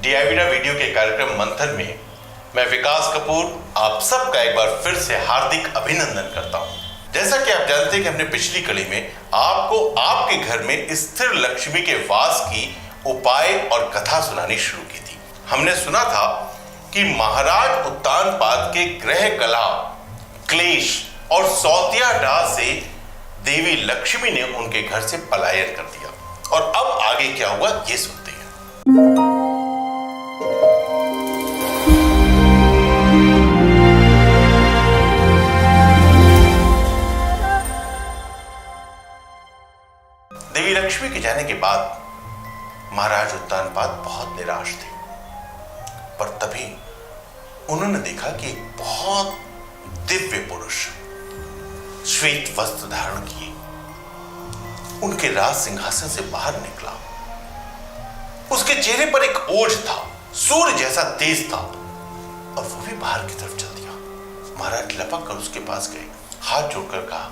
डीआईवीडा video के कार्यक्रम मंथन में मैं विकास कपूर आप सबका एक बार फिर से हार्दिक अभिनंदन करता हूं। जैसा कि आप जानते हैं कि हमने पिछली कड़ी में आपको आपके घर में स्थिर लक्ष्मी के वास की उपाय और कथा सुनानी शुरू की थी। हमने सुना था कि महाराज उत्तानपाद के ग्रह कलह, क्लेश और सौतिया डाह से देवी लक्ष्मी ने उनके घर से पलायन कर दिया। और अब आगे क्या हुआ ये सुनते हैं। देवी लक्ष्मी के जाने के बाद महाराज उत्तानपाद बहुत निराश थे, पर तभी उन्होंने देखा कि एक बहुत दिव्य पुरुष श्वेत वस्त्र धारण किए उनके राज सिंहासन से बाहर निकला। उसके चेहरे पर एक ओज था, सूर्य जैसा तेज था, और वो भी बाहर की तरफ चल दिया। महाराज लपक कर उसके पास गए, हाथ जोड़कर कहा,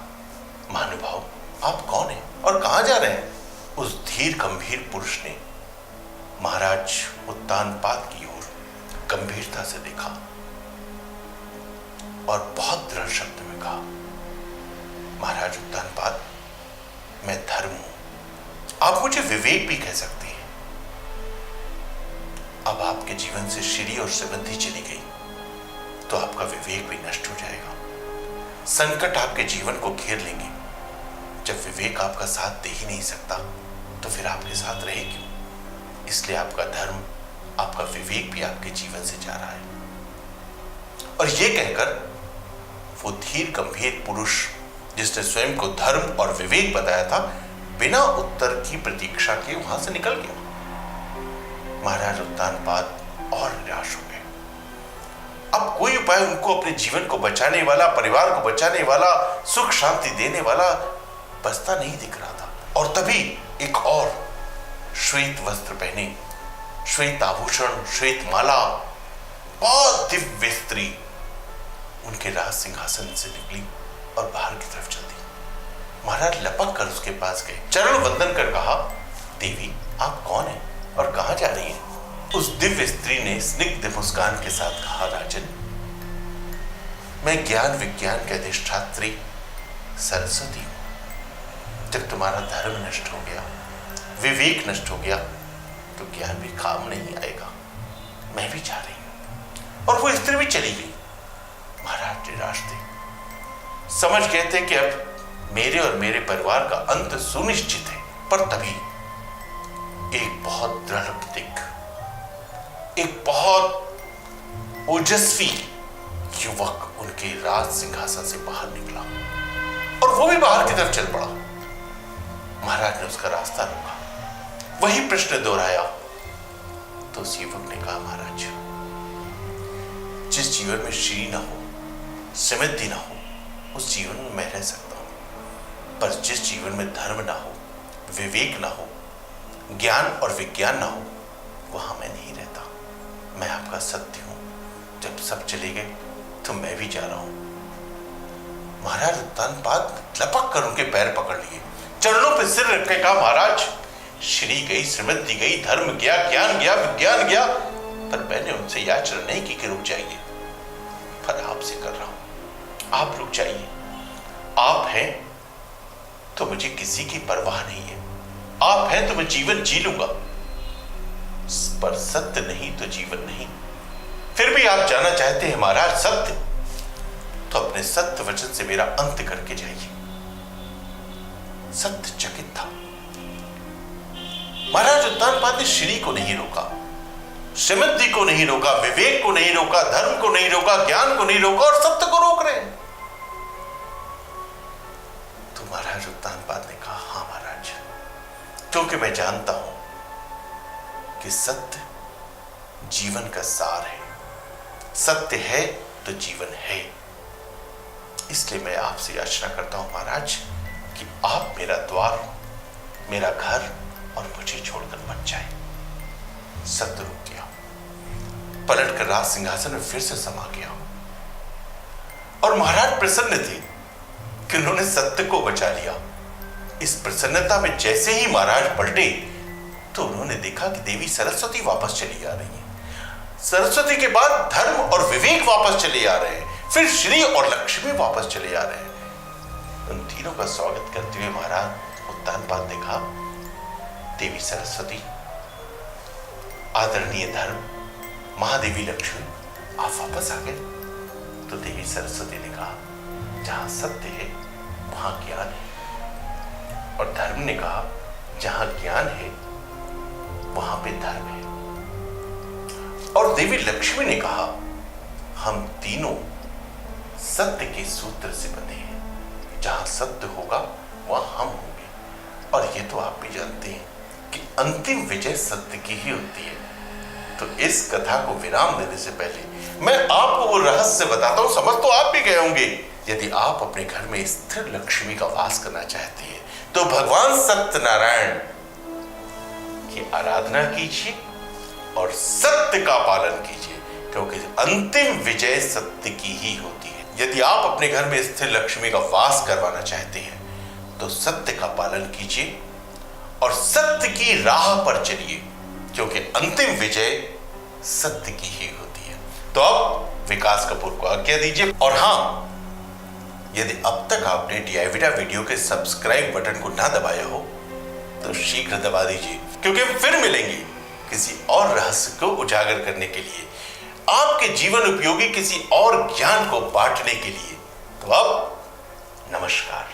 महानुभाव आप कौन हैं और कहां जा रहे हैं? उस धीर गंभीर पुरुष ने महाराज उत्तानपाद की ओर गंभीरता से देखा और बहुत दृढ़ शब्द में कहा, महाराज उत्तानपाद मैं धर्म हूं, आप मुझे विवेक भी कह सकते हैं। अब आपके जीवन से श्री और समृद्धि चली गई तो आपका विवेक भी नष्ट हो जाएगा। संकट आपके जीवन को घेर लेंगे। जब विवेक आपका साथ दे ही नहीं सकता तो फिर आपके साथ रहे क्यों? इसलिए आपका धर्म, आपका विवेक भी आपके जीवन से जा रहा है। और यह कहकर वो धीर गंभीर पुरुष जिसने स्वयं को धर्म और विवेक बताया था, बिना उत्तर की प्रतीक्षा के वहां से निकल गया। महाराज उत्तानपाद और निराश हो गए। अब कोई उपाय उनको अपने जीवन को बचाने वाला, परिवार को बचाने वाला, सुख शांति देने वाला बसता नहीं दिख रहा था। और तभी एक और श्वेत वस्त्र पहने, श्वेत आभूषण, श्वेत माला, बहुत दिव्य स्त्री उनके राज सिंहासन से निकली और बाहर की तरफ चल दी। महाराज लपक कर उसके पास गए, चरण वंदन कर कहा, देवी आप कौन हैं और कहां जा रही हैं? उस दिव्य स्त्री ने स्निग्ध मुस्कान के साथ कहा, राजन मैं ज्ञान विज्ञान के अधिष्ठात्री सरस्वती हूं। जब तुम्हारा धर्म नष्ट हो गया, विवेक नष्ट हो गया, तो ज्ञान भी काम नहीं आएगा। मैं भी जा रही हूं। और वो स्त्री भी चली गई। महाराज निराश थे, समझ गए थे कि अब मेरे और मेरे परिवार का अंत सुनिश्चित है। पर तभी एक बहुत दृढ़ प्रतिज्ञ, एक बहुत ओजस्वी युवक उनके राज सिंहासन से बाहर निकला और वो भी बाहर की तरफ चल पड़ा। महाराज ने उसका रास्ता रोका, वही प्रश्न दोहराया तो उस युवक ने कहा, महाराज जिस जीवन में श्री ना हो, समृद्धि ना हो, उस जीवन में मैं रह सकता हूं। पर जिस जीवन में धर्म ना हो, विवेक ना हो, ज्ञान और विज्ञान ना हो, वहां मैं नहीं रहता। मैं आपका सत्य हूं। जब सब चले गए तो मैं भी जा रहा हूं। महाराज उत्तानपाद लपक कर उनके पैर पकड़ लिए, चरणों पर सिर रख के कहा, महाराज श्री गई, समृद्धि गई, धर्म गया, ज्ञान गया, विज्ञान गया, पर मैंने उनसे याचना नहीं की कि रुक जाइए। पर आपसे कर रहा हूं, आप रुक जाइए। आप हैं तो मुझे किसी की परवाह नहीं है। आप हैं तो मैं जीवन जी लूंगा, पर सत्य नहीं तो जीवन नहीं। फिर भी आप जाना चाहते हैं महाराज सत्य, तो अपने सत्य वचन से मेरा अंत करके जाइए। सत्य चकित था। महाराज उत्तानपाद ने श्री को नहीं रोका, समृद्धि को नहीं रोका, विवेक को नहीं रोका, धर्म को नहीं रोका, ज्ञान को नहीं रोका, और सत्य को रोक रहे हैं। तो महाराज उत्तानपाद ने कहा, हां महाराज, क्योंकि मैं जानता हूं कि सत्य जीवन का सार है। सत्य है तो जीवन है। इसलिए मैं आपसे याचना करता हूं महाराज कि आप मेरा द्वार, मेरा घर और मुझे छोड़कर मत जाए। सत्य रुक गया, पलटकर राज सिंहासन में फिर से समा गया। और महाराज प्रसन्न थे कि उन्होंने सत्य को बचा लिया। इस प्रसन्नता में जैसे ही महाराज पलटे तो उन्होंने देखा कि देवी सरस्वती वापस चली आ रही है। सरस्वती के बाद धर्म और विवेक वापस चले आ रहे हैं, फिर श्री और लक्ष्मी वापस चले आ रहे हैं। उन तीनों का स्वागत करते हुए महाराज उत्तानपाद ने कहा, देवी सरस्वती, आदरणीय धर्म, महादेवी लक्ष्मी, आप वापस आ गए। तो देवी सरस्वती ने कहा, जहां सत्य है वहां ज्ञान है, और धर्म ने कहा, जहां ज्ञान है वहां पे धर्म है। और देवी लक्ष्मी ने कहा, हम तीनों सत्य के सूत्र से बंधे हैं, जहां सत्य होगा वहां हम होंगे। और ये तो आप भी जानते हैं कि अंतिम विजय सत्य की ही होती है। तो इस कथा को विराम देने से पहले मैं आपको वो रहस्य बताता हूं, समझ तो आप भी गए होंगे। यदि आप अपने घर में स्थिर लक्ष्मी का वास करना चाहते हैं तो भगवान सत्यनारायण की आराधना कीजिए और सत्य का पालन कीजिए, क्योंकि अंतिम विजय सत्य की ही होती है। यदि आप अपने घर में स्थिर लक्ष्मी का वास करवाना चाहते हैं तो सत्य का पालन कीजिए और सत्य की राह पर चलिए, क्योंकि अंतिम विजय सत्य की ही होती है। तो अब विकास कपूर को आज्ञा दीजिए। और हां, यदि अब तक आपने डियाविडा वीडियो के सब्सक्राइब बटन को ना दबाया हो तो शीघ्र दबा दीजिए, क्योंकि हम फिर मिलेंगे किसी और रहस्य को उजागर करने के लिए, आपके जीवन उपयोगी किसी और ज्ञान को बांटने के लिए। तो अब नमस्कार।